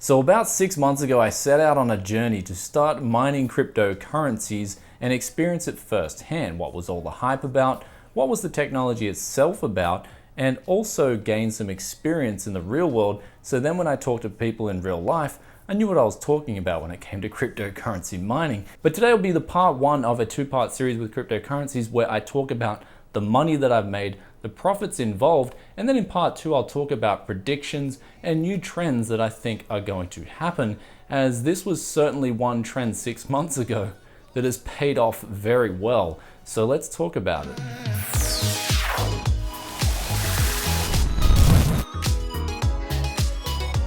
So about 6 months ago, I set out on a journey to start mining cryptocurrencies and experience it firsthand. What was all the hype about? What was the technology itself about? And also gain some experience in the real world. So then when I talked to people in real life, I knew what I was talking about when it came to cryptocurrency mining. But today will be the part one of a two-part series with cryptocurrencies where I talk about the money that I've made, the profits involved, and then in part two, I'll talk about predictions and new trends that I think are going to happen, as this was certainly one trend 6 months ago that has paid off very well. So let's talk about it.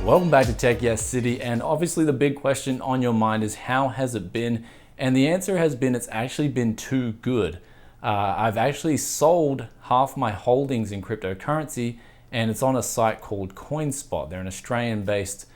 Welcome back to Tech Yes City, and obviously the big question on your mind is how has it been? And the answer has been it's actually been too good. I've actually sold half my holdings in cryptocurrency, and it's on a site called CoinSpot. They're an Australian-based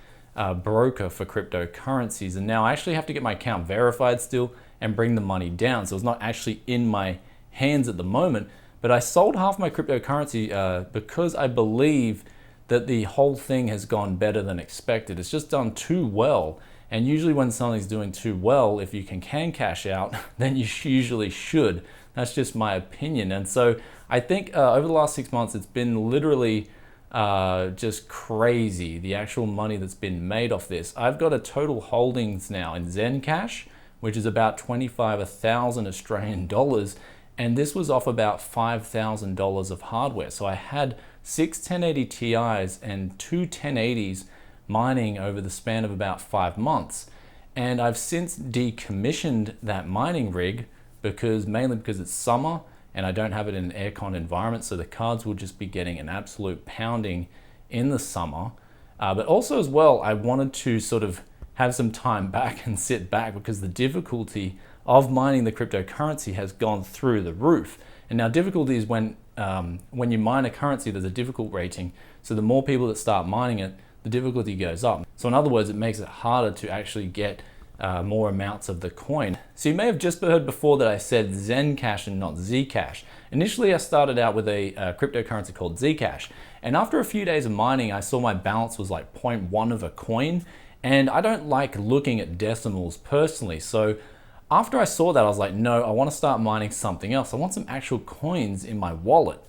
broker for cryptocurrencies, and now I actually have to get my account verified still and bring the money down. So it's not actually in my hands at the moment, but I sold half my cryptocurrency because I believe that the whole thing has gone better than expected. It's just done too well. And usually when something's doing too well, if you can cash out, then you usually should. That's just my opinion. And so I think over the last 6 months, it's been literally just crazy, the actual money that's been made off this. I've got a total holdings now in Zencash, which is about 25,000 Australian dollars. And this was off about $5,000 of hardware. So I had 6 1080 Ti's and 2 1080s mining over the span of about 5 months. And I've since decommissioned that mining rig mainly because it's summer and I don't have it in an aircon environment, so the cards will just be getting an absolute pounding in the summer. But also as well, I wanted to sort of have some time back and sit back because the difficulty of mining the cryptocurrency has gone through the roof. And now difficulty is when you mine a currency, there's a difficult rating. So the more people that start mining it, the difficulty goes up. So in other words, it makes it harder to actually get more amounts of the coin. So you may have just heard before that I said Zencash and not Zcash. Initially, I started out with a cryptocurrency called Zcash. And after a few days of mining, I saw my balance was like 0.1 of a coin. And I don't like looking at decimals personally. So after I saw that, I was like, no, I want to start mining something else. I want some actual coins in my wallet.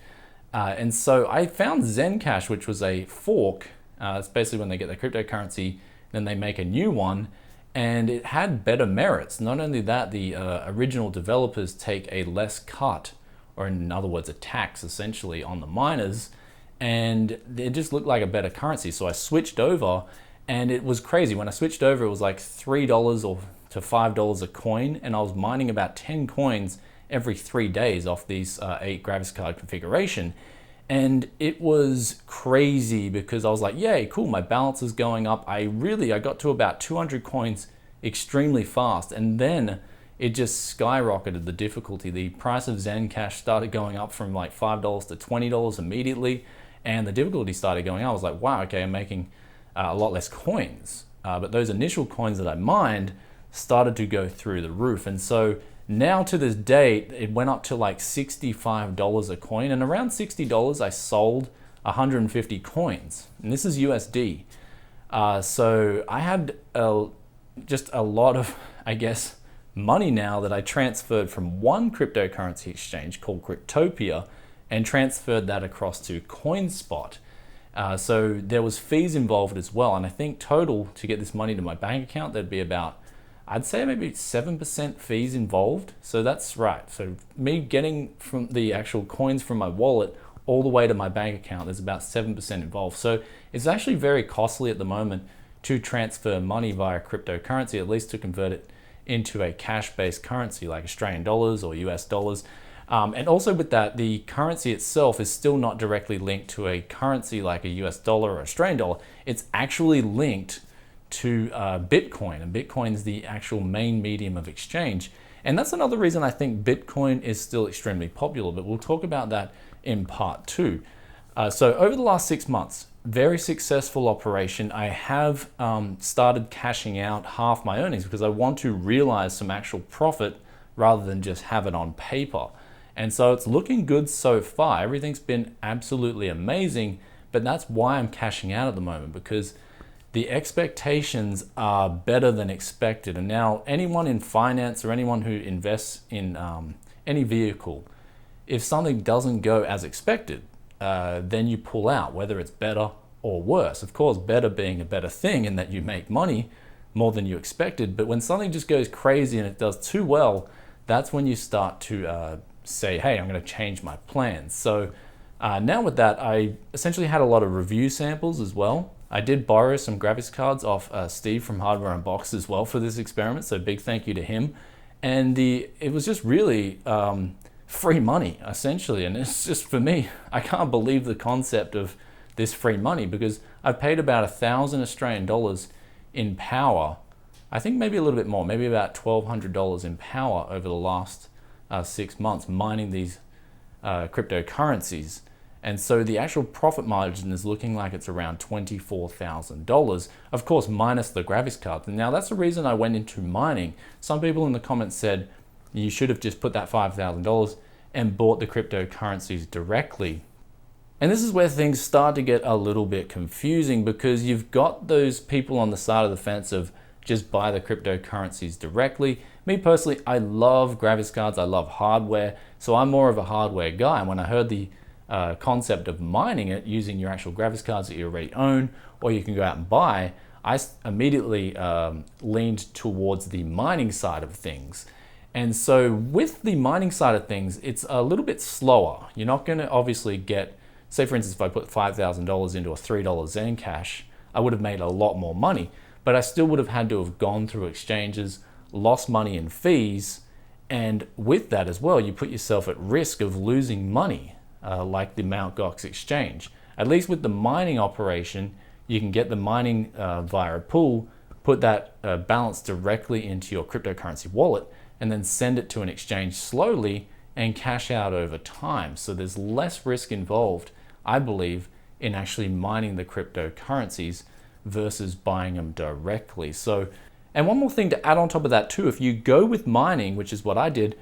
And so I found Zencash, which was a fork. It's basically when they get their cryptocurrency, then they make a new one. And it had better merits. Not only that, the original developers take a less cut, or in other words, a tax essentially on the miners, and it just looked like a better currency. So I switched over, and it was crazy. When I switched over, it was like $3 or to $5 a coin, and I was mining about 10 coins every 3 days off these 8 graphics card configuration. And it was crazy because I was like, yay, cool, my balance is going up. I got to about 200 coins extremely fast. And then it just skyrocketed, the difficulty. The price of Zencash started going up from like $5 to $20 immediately. And the difficulty started going up. I was like, wow, okay, I'm making a lot less coins. But those initial coins that I mined started to go through the roof. And so now to this date, it went up to like $65 a coin, and around $60, I sold 150 coins, and this is USD. So I had just a lot of, I guess, money now that I transferred from one cryptocurrency exchange called Cryptopia and transferred that across to CoinSpot. So there was fees involved as well, and I think total to get this money to my bank account, there'd be about, I'd say maybe 7% fees involved. So that's right. So me getting from the actual coins from my wallet all the way to my bank account, there's about 7% involved. So it's actually very costly at the moment to transfer money via cryptocurrency, at least to convert it into a cash-based currency like Australian dollars or US dollars. And also with that, the currency itself is still not directly linked to a currency like a US dollar or Australian dollar. It's actually linked to Bitcoin, and Bitcoin is the actual main medium of exchange. And that's another reason I think Bitcoin is still extremely popular, but we'll talk about that in part two. So over the last 6 months, very successful operation. I have started cashing out half my earnings because I want to realize some actual profit rather than just have it on paper. And so it's looking good so far. Everything's been absolutely amazing, but that's why I'm cashing out at the moment, because the expectations are better than expected. And now anyone in finance or anyone who invests in any vehicle, if something doesn't go as expected, then you pull out, whether it's better or worse. Of course, better being a better thing in that you make money more than you expected. But when something just goes crazy and it does too well, that's when you start to say, hey, I'm going to change my plans. So now with that, I essentially had a lot of review samples as well. I did borrow some graphics cards off Steve from Hardware Unboxed as well for this experiment, so big thank you to him. And it was just really free money, essentially. And it's just, for me, I can't believe the concept of this free money, because I paid about 1,000 Australian dollars in power. I think maybe a little bit more, maybe about $1,200 in power over the last 6 months mining these cryptocurrencies. And so the actual profit margin is looking like it's around $24,000, of course, minus the graphics cards. And now that's the reason I went into mining. Some people in the comments said you should have just put that $5,000 and bought the cryptocurrencies directly. And this is where things start to get a little bit confusing, because you've got those people on the side of the fence of just buy the cryptocurrencies directly. Me personally, I love graphics cards, I love hardware, so I'm more of a hardware guy. And when I heard the concept of mining it using your actual graphics cards that you already own, or you can go out and buy, I immediately leaned towards the mining side of things. And so with the mining side of things, it's a little bit slower. You're not going to obviously get, say for instance, if I put $5,000 into a $3 Zencash, I would have made a lot more money, but I still would have had to have gone through exchanges, lost money in fees, and with that as well, you put yourself at risk of losing money, like the Mt. Gox exchange. At least with the mining operation, you can get the mining via a pool, put that balance directly into your cryptocurrency wallet, and then send it to an exchange slowly and cash out over time. So there's less risk involved, I believe, in actually mining the cryptocurrencies versus buying them directly. So, and one more thing to add on top of that too, if you go with mining, which is what I did,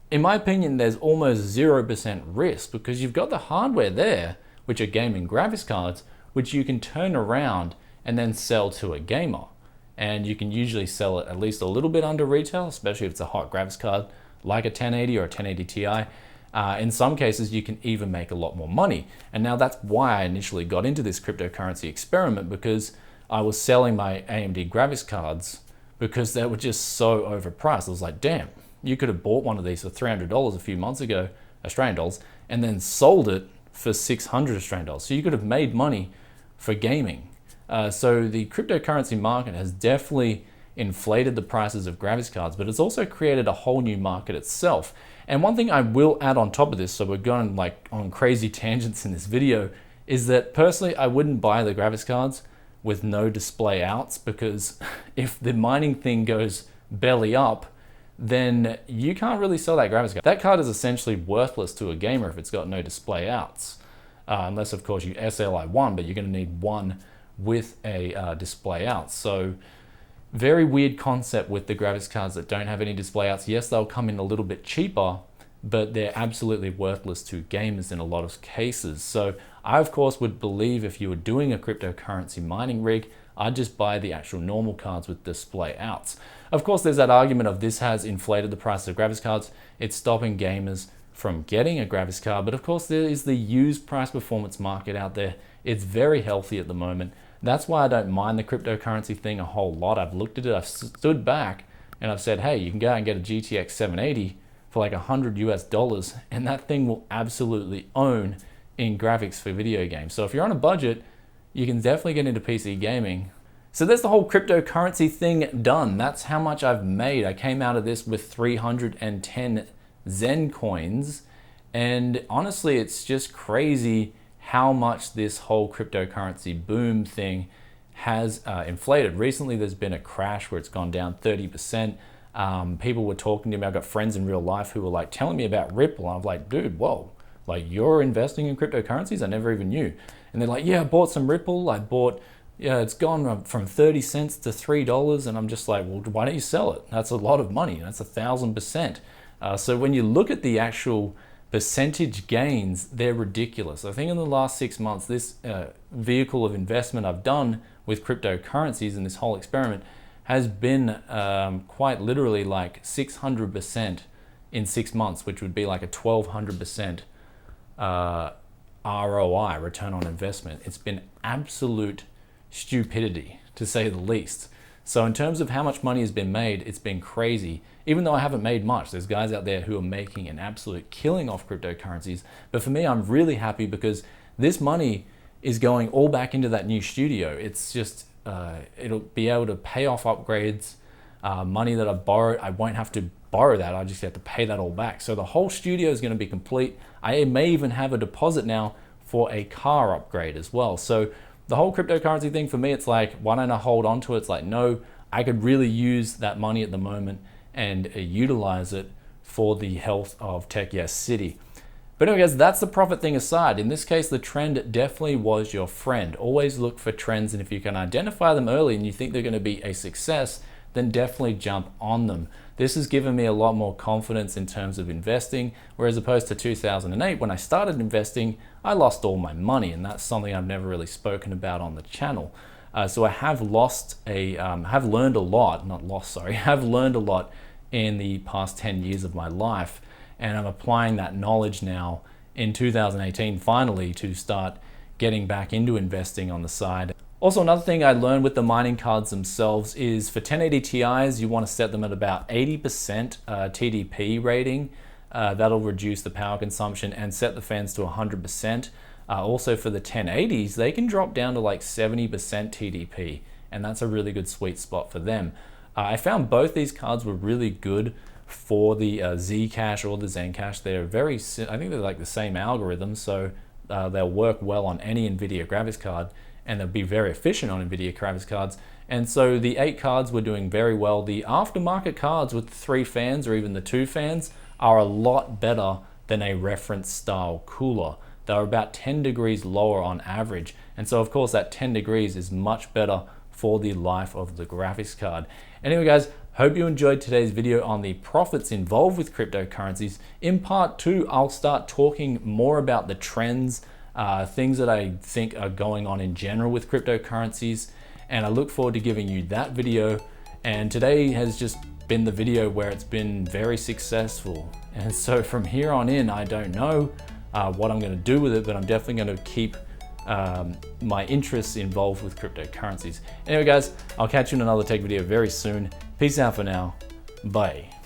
in my opinion, there's almost 0% risk, because you've got the hardware there, which are gaming graphics cards, which you can turn around and then sell to a gamer. And you can usually sell it at least a little bit under retail, especially if it's a hot graphics card like a 1080 or a 1080 Ti. In some cases, you can even make a lot more money. And now that's why I initially got into this cryptocurrency experiment, because I was selling my AMD graphics cards because they were just so overpriced. I was like, damn, you could have bought one of these for $300 a few months ago, Australian dollars, and then sold it for 600 Australian dollars. So you could have made money for gaming. So the cryptocurrency market has definitely inflated the prices of graphics cards, but it's also created a whole new market itself. And one thing I will add on top of this, so we're going like on crazy tangents in this video, is that personally I wouldn't buy the graphics cards with no display outs, because if the mining thing goes belly up, then you can't really sell that graphics card. That card is essentially worthless to a gamer if it's got no display outs, unless of course you SLI one, but you're going to need one with a display out. So very weird concept with the graphics cards that don't have any display outs. Yes, they'll come in a little bit cheaper, but they're absolutely worthless to gamers in a lot of cases. So I of course would believe if you were doing a cryptocurrency mining rig, I'd just buy the actual normal cards with display outs. Of course, there's that argument of this has inflated the price of graphics cards. It's stopping gamers from getting a graphics card, but of course there is the used price performance market out there. It's very healthy at the moment. That's why I don't mind the cryptocurrency thing a whole lot. I've looked at it, I've stood back, and I've said, hey, you can go out and get a GTX 780 for like $100 US, and that thing will absolutely own in graphics for video games. So if you're on a budget, you can definitely get into PC gaming. So there's the whole cryptocurrency thing done. That's how much I've made. I came out of this with 310 Zen coins, and honestly, it's just crazy how much this whole cryptocurrency boom thing has inflated. Recently, there's been a crash where it's gone down 30%. People were talking to me. I've got friends in real life who were like telling me about Ripple. And I'm like, dude, whoa, like you're investing in cryptocurrencies? I never even knew. And they're like, yeah, I bought some Ripple. It's gone from 30 cents to $3. And I'm just like, well, why don't you sell it? That's a lot of money. That's 1,000%. So when you look at the actual percentage gains, they're ridiculous. I think in the last 6 months, this vehicle of investment I've done with cryptocurrencies and this whole experiment has been quite literally like 600% in 6 months, which would be like a 1200% ROI, return on investment. It's been absolute stupidity, to say the least. So in terms of how much money has been made, it's been crazy. Even though I haven't made much, there's guys out there who are making an absolute killing off cryptocurrencies. But for me, I'm really happy because this money is going all back into that new studio. It's just, it'll be able to pay off upgrades, money that I borrowed. I won't have to borrow that. I just have to pay that all back. So the whole studio is going to be complete. I may even have a deposit now for a car upgrade as well. So the whole cryptocurrency thing for me, it's like, why don't I hold on to it? It's like, no, I could really use that money at the moment and utilize it for the health of Tech Yes City. But anyway, guys, that's the profit thing aside. In this case, the trend definitely was your friend. Always look for trends, and if you can identify them early and you think they're going to be a success, then definitely jump on them. This has given me a lot more confidence in terms of investing, whereas opposed to 2008, when I started investing, I lost all my money, and that's something I've never really spoken about on the channel. So I have have learned a lot, not lost, sorry, have learned a lot in the past 10 years of my life, and I'm applying that knowledge now in 2018 finally to start getting back into investing on the side. Also, another thing I learned with the mining cards themselves is for 1080 Ti's, you want to set them at about 80% TDP rating. That'll reduce the power consumption, and set the fans to 100%. Also for the 1080s, they can drop down to like 70% TDP, and that's a really good sweet spot for them. I found both these cards were really good for the Zcash or the Zencash. They're I think they're like the same algorithm, so they'll work well on any NVIDIA graphics card, and they'll be very efficient on NVIDIA graphics cards. And so the 8 cards were doing very well. The aftermarket cards with the 3 fans or even the 2 fans are a lot better than a reference style cooler. They're about 10 degrees lower on average. And so of course that 10 degrees is much better for the life of the graphics card. Anyway guys, hope you enjoyed today's video on the profits involved with cryptocurrencies. In part 2, I'll start talking more about the trends, things that I think are going on in general with cryptocurrencies, and I look forward to giving you that video. And today has just been the video where it's been very successful, and so from here on in, I don't know what I'm going to do with it, but I'm definitely going to keep my interests involved with cryptocurrencies. Anyway guys, I'll catch you in another tech video very soon. Peace out for now. Bye.